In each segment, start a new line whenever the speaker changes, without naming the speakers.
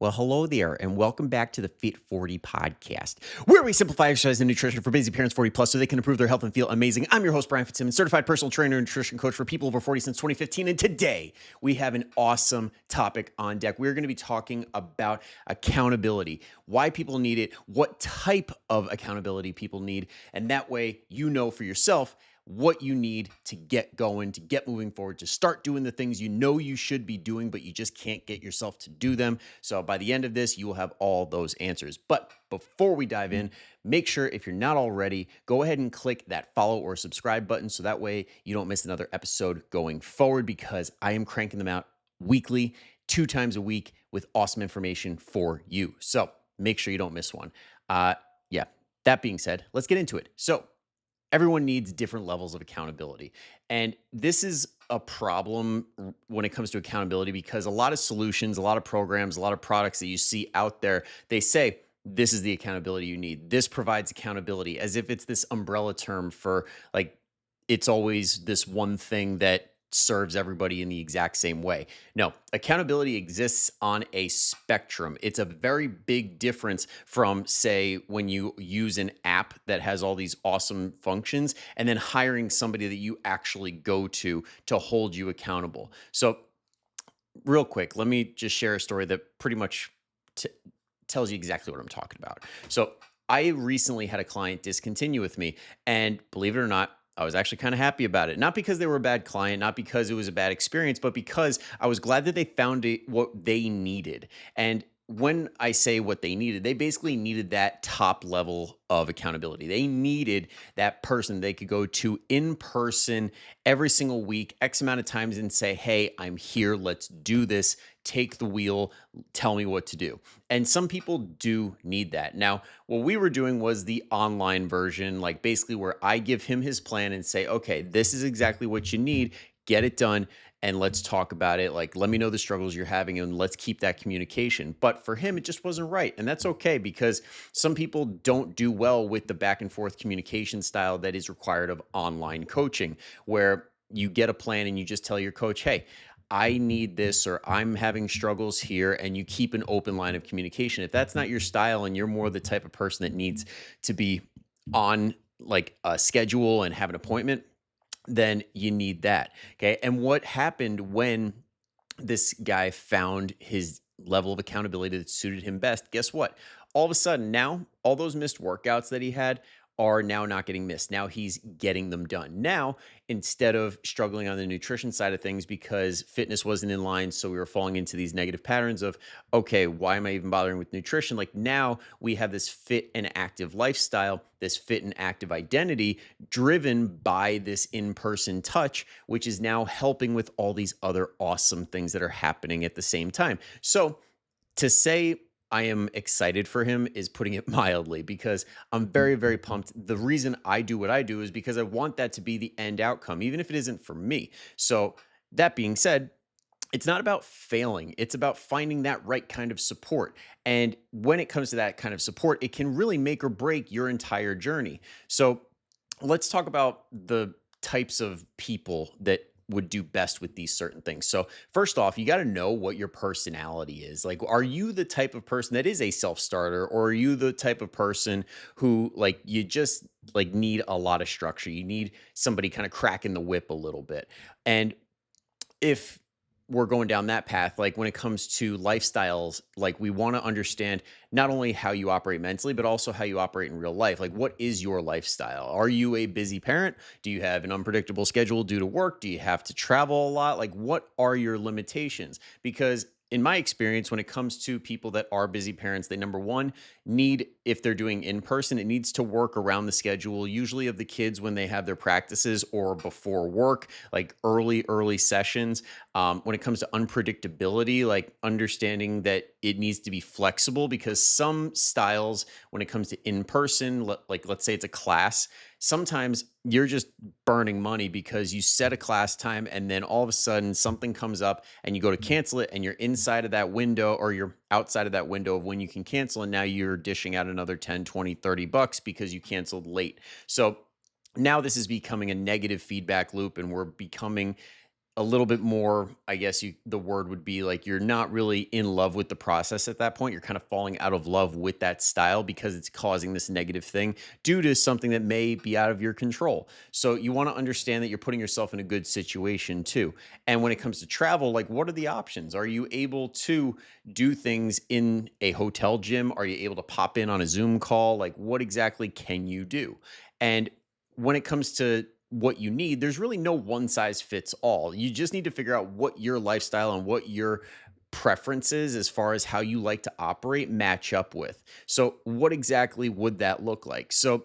Well, hello there, and welcome back to the FIT40 Podcast, where we simplify exercise and nutrition for busy parents 40 plus so they can improve their health and feel amazing. I'm your host, Brian Fitzsimmons, certified personal trainer and nutrition coach for people over 40 since 2015. And today we have an awesome topic on deck. We're going to be talking about accountability, why people need it, what type of accountability people need, and that way you know for yourself what you need to get going, to get moving forward, to start doing the things you know you should be doing, but you just can't get yourself to do them. So by the end of this, you will have all those answers. But before we dive in, make sure if you're not already, go ahead and click that follow or subscribe button so that way you don't miss another episode going forward, because I am cranking them out weekly, 2 times a week with awesome information for you. So make sure you don't miss one. That being said, let's get into it. So everyone needs different levels of accountability. And this is a problem when it comes to accountability, because a lot of solutions, a lot of programs, a lot of products that you see out there, they say, this is the accountability you need. This provides accountability, as if it's this umbrella term for like, it's always this one thing that serves everybody in the exact same way. No, accountability exists on a spectrum. It's a very big difference from, say, when you use an app that has all these awesome functions and then hiring somebody that you actually go to hold you accountable. So real quick, let me just share a story that pretty much tells you exactly what I'm talking about. So I recently had a client discontinue with me, and believe it or not, I was actually kind of happy about it. Not because they were a bad client, not because it was a bad experience, but because I was glad that they found what they needed. And when I say what they needed, they basically needed that top level of accountability. They needed that person they could go to in person every single week, X amount of times, and say, hey, I'm here. Let's do this. Take the wheel. Tell me what to do. And some people do need that. Now, what we were doing was the online version, like basically where I give him his plan and say, okay, this is exactly what you need. Get it done. And let's talk about it. Like, let me know the struggles you're having and let's keep that communication. But for him, it just wasn't right. And that's okay, because some people don't do well with the back and forth communication style that is required of online coaching, where you get a plan and you just tell your coach, hey, I need this, or I'm having struggles here, and you keep an open line of communication. If that's not your style and you're more the type of person that needs to be on like a schedule and have an appointment, then you need that. Okay. And what happened when this guy found his level of accountability that suited him best? Guess what? All of a sudden, now all those missed workouts that he had are now not getting missed. Now he's getting them done. Now, instead of struggling on the nutrition side of things because fitness wasn't in line, so we were falling into these negative patterns of, okay, why am I even bothering with nutrition? Like, now we have this fit and active lifestyle, this fit and active identity driven by this in-person touch, which is now helping with all these other awesome things that are happening at the same time. So to say I am excited for him is putting it mildly, because I'm very, very pumped. The reason I do what I do is because I want that to be the end outcome, even if it isn't for me. So that being said, it's not about failing. It's about finding that right kind of support. And when it comes to that kind of support, it can really make or break your entire journey. So let's talk about the types of people that would do best with these certain things. So first off, you got to know what your personality is. Like, are you the type of person that is a self-starter, or are you the type of person who, like, you just like need a lot of structure? You need somebody kind of cracking the whip a little bit. And if we're going down that path, like when it comes to lifestyles, like we want to understand not only how you operate mentally, but also how you operate in real life. Like, what is your lifestyle? Are you a busy parent? Do you have an unpredictable schedule due to work? Do you have to travel a lot? Like, what are your limitations? Because in my experience, when it comes to people that are busy parents, they, number one, need, if they're doing in person, it needs to work around the schedule, usually of the kids when they have their practices or before work, like early sessions. When it comes to unpredictability, like understanding that it needs to be flexible, because some styles, when it comes to in person, like let's say it's a class, sometimes you're just burning money because you set a class time and then all of a sudden something comes up and you go to cancel it and you're inside of that window, or you're outside of that window of when you can cancel, and now you're dishing out another 10, 20, 30 bucks because you canceled late. So now this is becoming a negative feedback loop, and we're becoming a little bit more, I guess the word would be like you're not really in love with the process at that point. You're kind of falling out of love with that style because it's causing this negative thing due to something that may be out of your control. So you want to understand that you're putting yourself in a good situation too. And when it comes to travel, like what are the options? Are you able to do things in a hotel gym? Are you able to pop in on a Zoom call? Like what exactly can you do? And when it comes to what you need, there's really no one size fits all. You just need to figure out what your lifestyle and what your preferences as far as how you like to operate match up with. So, what exactly would that look like? So,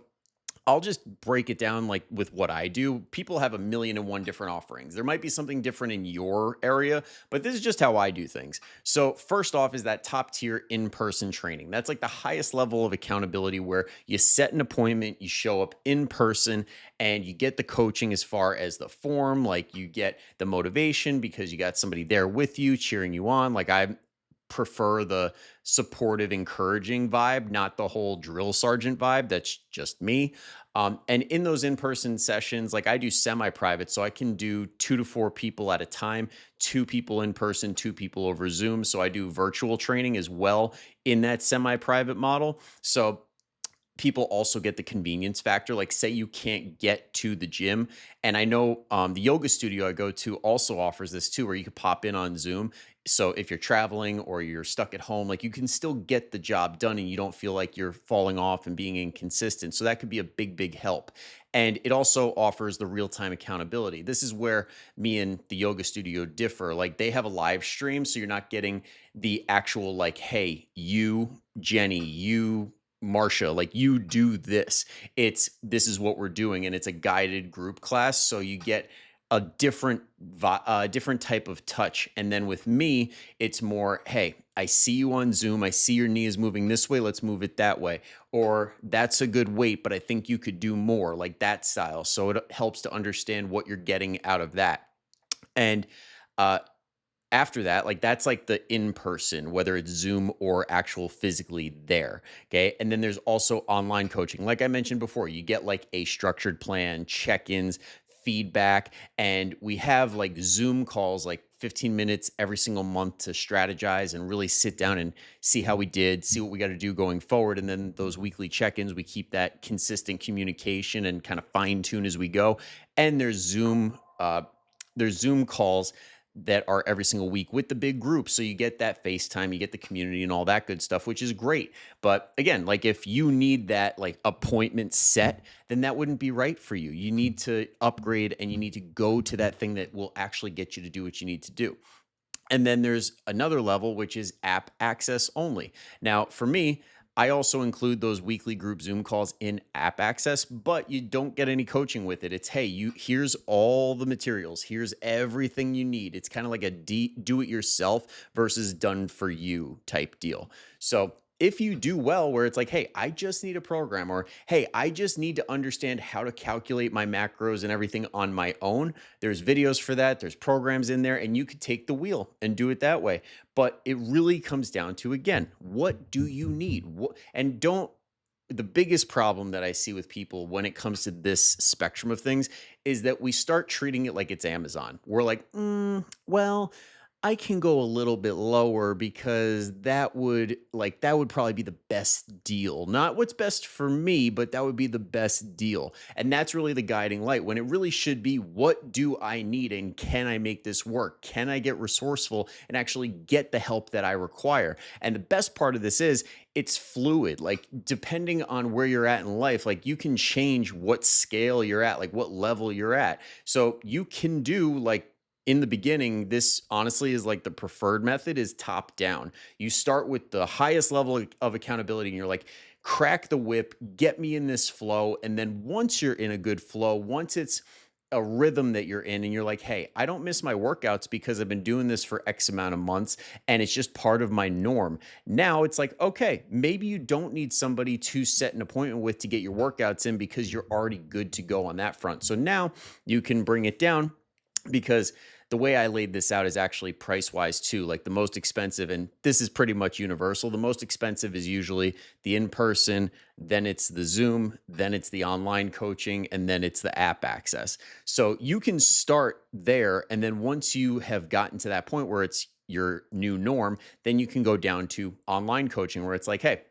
I'll just break it down like with what I do. People have a million and one different offerings. There might be something different in your area, but this is just how I do things. So, first off, is that top tier in person training. That's like the highest level of accountability where you set an appointment, you show up in person, and you get the coaching as far as the form. Like you get the motivation because you got somebody there with you, cheering you on. Like I prefer the supportive, encouraging vibe, not the whole drill sergeant vibe. That's just me. And in those in person sessions, like I do semi private, so I can do 2 to 4 people at a time, 2 people in person, 2 people over Zoom. So I do virtual training as well in that semi private model. So people also get the convenience factor. Like, say you can't get to the gym. And I know the yoga studio I go to also offers this too, where you could pop in on Zoom. So if you're traveling or you're stuck at home, like you can still get the job done and you don't feel like you're falling off and being inconsistent. So that could be a big, big help. And it also offers the real time accountability. This is where me and the yoga studio differ. Like they have a live stream, so you're not getting the actual, like, hey, you, Jenny, you, Marsha, like you do this. This is what we're doing, and it's a guided group class, so you get a different type of touch. And then with me, it's more, hey, I see you on Zoom. I see your knee is moving this way. Let's move it that way. Or that's a good weight, but I think you could do more, like that style. So it helps to understand what you're getting out of that. And uh, after that, like that's like the in person, whether it's Zoom or actual physically there. Okay. And then there's also online coaching. Like I mentioned before, you get like a structured plan, check ins, feedback, and we have like Zoom calls, like 15 minutes every single month to strategize and really sit down and see how we did, see what we got to do going forward. And then those weekly check ins, we keep that consistent communication and kind of fine tune as we go. And there's Zoom calls that are every single week with the big group. So you get that FaceTime, you get the community and all that good stuff, which is great. But again, like if you need that like appointment set, then that wouldn't be right for you. You need to upgrade and you need to go to that thing that will actually get you to do what you need to do. And then there's another level, which is app access only. Now, for me, I also include those weekly group Zoom calls in app access, but you don't get any coaching with it. It's, hey, here's all the materials. Here's everything you need. It's kind of like a do it yourself versus done for you type deal. So if you do well, where it's like, hey, I just need a program, or hey, I just need to understand how to calculate my macros and everything on my own, there's videos for that. There's programs in there, and you could take the wheel and do it that way. But it really comes down to, again, what do you need? And don't, the biggest problem that I see with people when it comes to this spectrum of things is that we start treating it like it's Amazon. We're like, well, I can go a little bit lower because that would probably be the best deal. Not what's best for me, but that would be the best deal. And that's really the guiding light, when it really should be, what do I need and can I make this work? Can I get resourceful and actually get the help that I require? And the best part of this is it's fluid. Like depending on where you're at in life, like you can change what scale you're at, like what level you're at. So you can do, like, in the beginning, this honestly is like the preferred method is top down. You start with the highest level of accountability and you're like, crack the whip, get me in this flow. And then once you're in a good flow, once it's a rhythm that you're in and you're like, hey, I don't miss my workouts because I've been doing this for X amount of months and it's just part of my norm. Now it's like, okay, maybe you don't need somebody to set an appointment with to get your workouts in because you're already good to go on that front. So now you can bring it down, because the way I laid this out is actually price wise too. Like the most expensive, and this is pretty much universal. The most expensive is usually the in person, then it's the Zoom, then it's the online coaching, and then it's the app access. So you can start there. And then once you have gotten to that point where it's your new norm, then you can go down to online coaching where it's like, hey,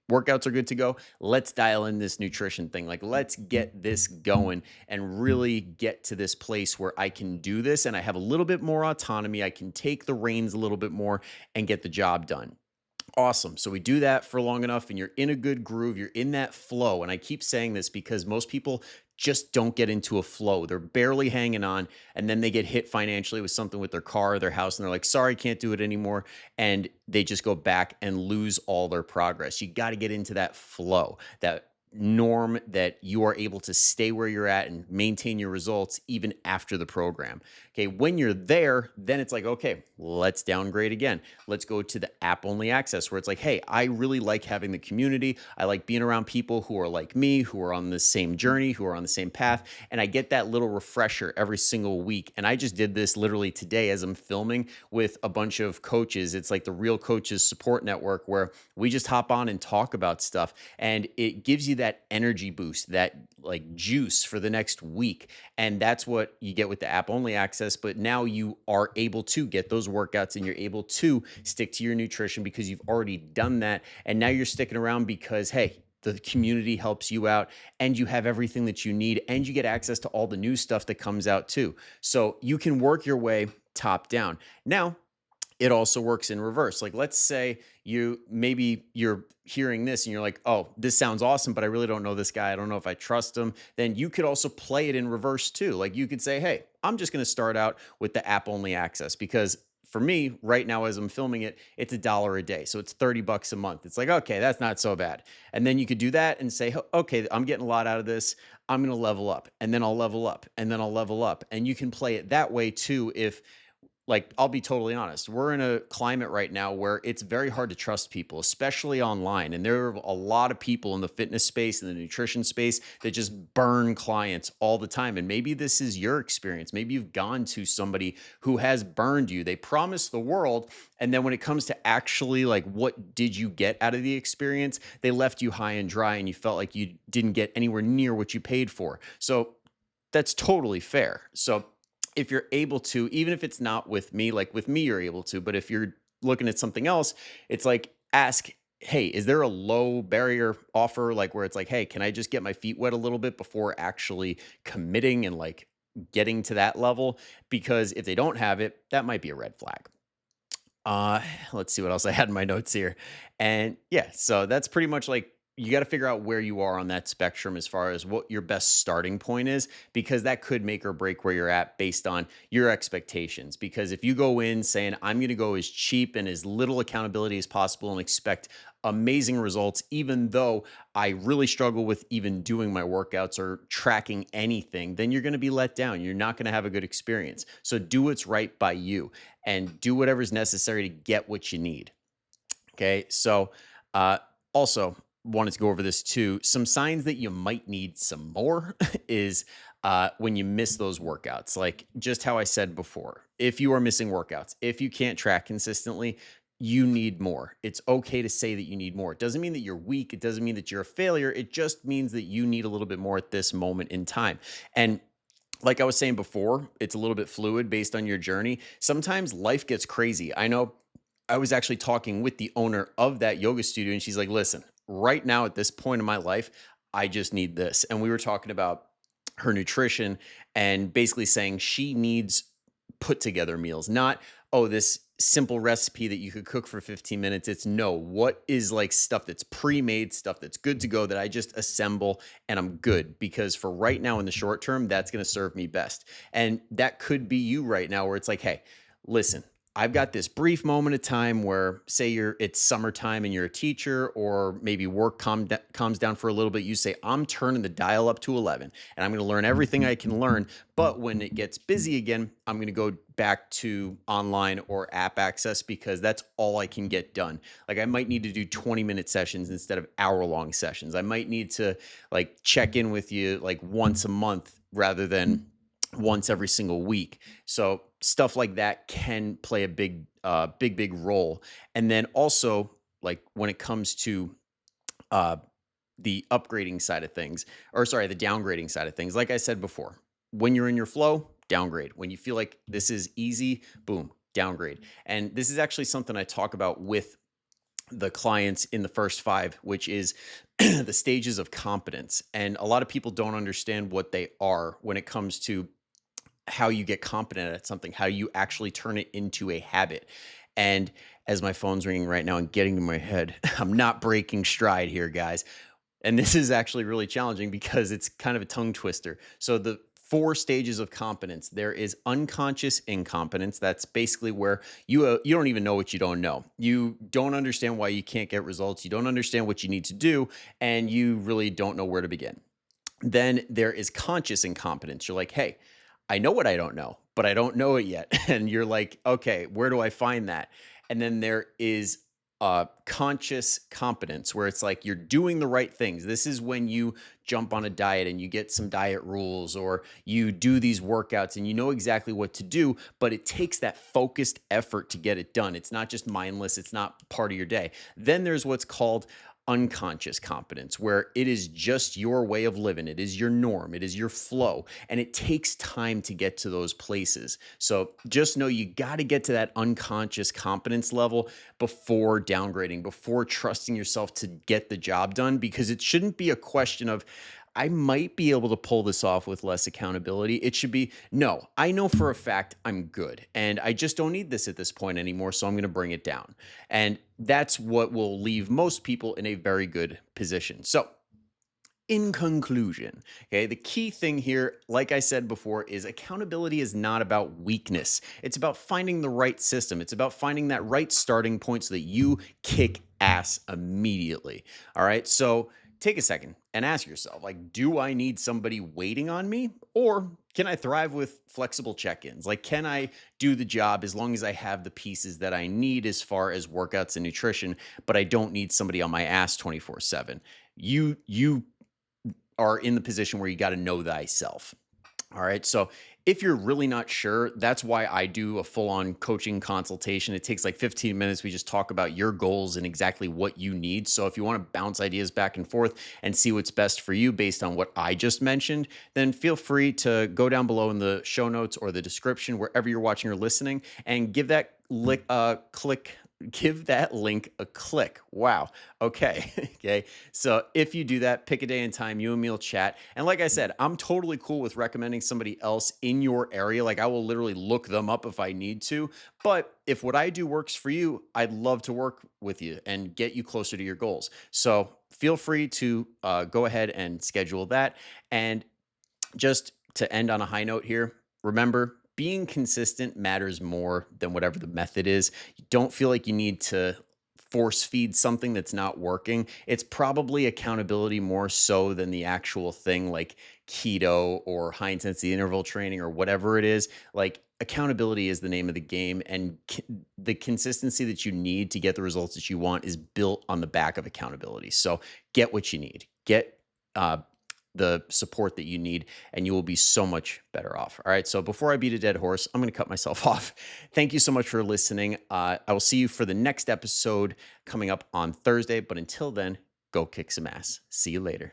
workouts are good to go. Let's dial in this nutrition thing. Like, let's get this going and really get to this place where I can do this and I have a little bit more autonomy. I can take the reins a little bit more and get the job done. Awesome. So we do that for long enough and you're in a good groove, you're in that flow. And I keep saying this because most people just don't get into a flow. They're barely hanging on and then they get hit financially with something with their car or their house and they're like, sorry, can't do it anymore. And they just go back and lose all their progress. You got to get into that flow, that norm that you are able to stay where you're at and maintain your results even after the program. Okay, when you're there, then it's like, okay, let's downgrade again. Let's go to the app only access where it's like, hey, I really like having the community. I like being around people who are like me, who are on the same journey, who are on the same path. And I get that little refresher every single week. And I just did this literally today as I'm filming with a bunch of coaches. It's like the Real Coaches Support Network where we just hop on and talk about stuff. And it gives you that energy boost, that like juice for the next week. And that's what you get with the app only access. But now you are able to get those workouts and you're able to stick to your nutrition because you've already done that. And now you're sticking around because, hey, the community helps you out and you have everything that you need and you get access to all the new stuff that comes out too. So you can work your way top down. Now, it also works in reverse. Like, let's say you're hearing this and you're like, oh, this sounds awesome, but I really don't know this guy. I don't know if I trust him. Then you could also play it in reverse too. Like you could say, hey, I'm just going to start out with the app only access because for me right now, as I'm filming it, it's $1 a day. So it's $30 a month. It's like, okay, that's not so bad. And then you could do that and say, okay, I'm getting a lot out of this. I'm going to level up and then I'll level up and then I'll level up. And you can play it that way too. If like, I'll be totally honest. We're in a climate right now where it's very hard to trust people, especially online. And there are a lot of people in the fitness space and the nutrition space that just burn clients all the time. And maybe this is your experience. Maybe you've gone to somebody who has burned you. They promise the world. And then when it comes to actually like, what did you get out of the experience? They left you high and dry and you felt like you didn't get anywhere near what you paid for. So that's totally fair. So if you're able to, even if it's not with me, like with me, you're able to, but if you're looking at something else, it's like ask, hey, is there a low barrier offer? Like where it's like, hey, can I just get my feet wet a little bit before actually committing and like getting to that level? Because if they don't have it, that might be a red flag. Let's see what else I had in my notes here. And yeah, so that's pretty much like you got to figure out where you are on that spectrum as far as what your best starting point is, because that could make or break where you're at based on your expectations. Because if you go in saying, I'm going to go as cheap and as little accountability as possible and expect amazing results, even though I really struggle with even doing my workouts or tracking anything, then you're going to be let down. You're not going to have a good experience. So do what's right by you and do whatever's necessary to get what you need. Okay. So, also, wanted to go over this too. Some signs that you might need some more is when you miss those workouts. Like just how I said before, if you are missing workouts, if you can't track consistently, you need more. It's okay to say that you need more. It doesn't mean that you're weak. It doesn't mean that you're a failure. It just means that you need a little bit more at this moment in time. And like I was saying before, it's a little bit fluid based on your journey. Sometimes life gets crazy. I know I was actually talking with the owner of that yoga studio and she's like, listen, right now at this point in my life, I just need this. And we were talking about her nutrition and basically saying she needs put together meals, not, oh, this simple recipe that you could cook for 15 minutes. It's no, what is like stuff that's pre-made, stuff that's good to go that I just assemble and I'm good, because for right now in the short term, that's going to serve me best. And that could be you right now where it's like, hey, listen, I've got this brief moment of time where say it's summertime and you're a teacher, or maybe work calms down for a little bit. You say, I'm turning the dial up to 11 and I'm going to learn everything I can learn. But when it gets busy again, I'm going to go back to online or app access because that's all I can get done. Like I might need to do 20-minute sessions instead of hour-long sessions. I might need to like check in with you like once a month rather than once every single week. So stuff like that can play a big role. And then also, like when it comes to uh, the upgrading side of things, or sorry, the downgrading side of things, like I said before, when you're in your flow, downgrade. When you feel like this is easy, boom, downgrade. And this is actually something I talk about with the clients in the first five, which is the stages of competence. And a lot of people don't understand what they are when it comes to how you get competent at something, how you actually turn it into a habit. And as my phone's ringing right now and getting to my head, I'm not breaking stride here, guys. And this is actually really challenging because it's kind of a tongue twister. So the four stages of competence, there is unconscious incompetence. That's basically where you don't even know what you don't know. You don't understand why you can't get results. You don't understand what you need to do, and you really don't know where to begin. Then there is conscious incompetence. You're like, hey, I know what I don't know, but I don't know it yet. And you're like, okay, where do I find that? And then there is conscious competence where it's like you're doing the right things. This is when you jump on a diet and you get some diet rules, or you do these workouts and you know exactly what to do, but it takes that focused effort to get it done. It's not just mindless. It's not part of your day. Then there's what's called unconscious competence, where it is just your way of living. It is your norm. It is your flow. And it takes time to get to those places. So just know you got to get to that unconscious competence level before downgrading, before trusting yourself to get the job done, because it shouldn't be a question of, I might be able to pull this off with less accountability. It should be, no, I know for a fact I'm good and I just don't need this at this point anymore. So I'm going to bring it down. And that's what will leave most people in a very good position. So, in conclusion, okay, the key thing here, like I said before, is accountability is not about weakness. It's about finding the right system. It's about finding that right starting point so that you kick ass immediately. All right. So take a second and ask yourself, like, do I need somebody waiting on me, or can I thrive with flexible check-ins? Like, can I do the job as long as I have the pieces that I need as far as workouts and nutrition, but I don't need somebody on my ass 24/7? You are in the position where you got to know thyself. All right. So if you're really not sure, that's why I do a full on coaching consultation. It takes like 15 minutes. We just talk about your goals and exactly what you need. So if you want to bounce ideas back and forth and see what's best for you based on what I just mentioned, then feel free to go down below in the show notes or the description, wherever you're watching or listening, and give that click. Give that link a click. Wow. Okay. Okay. So if you do that, pick a day and time, you and me will chat. And like I said, I'm totally cool with recommending somebody else in your area. Like, I will literally look them up if I need to. But if what I do works for you, I'd love to work with you and get you closer to your goals. So feel free to go ahead and schedule that. And just to end on a high note here, remember, being consistent matters more than whatever the method is. You don't feel like you need to force feed something that's not working. It's probably accountability more so than the actual thing, like keto or high intensity interval training or whatever it is. Like, accountability is the name of the game, and the consistency that you need to get the results that you want is built on the back of accountability. So get what you need. Get the support that you need, and you will be so much better off. All right. So before I beat a dead horse, I'm going to cut myself off. Thank you so much for listening. I will see you for the next episode coming up on Thursday. But until then, go kick some ass. See you later.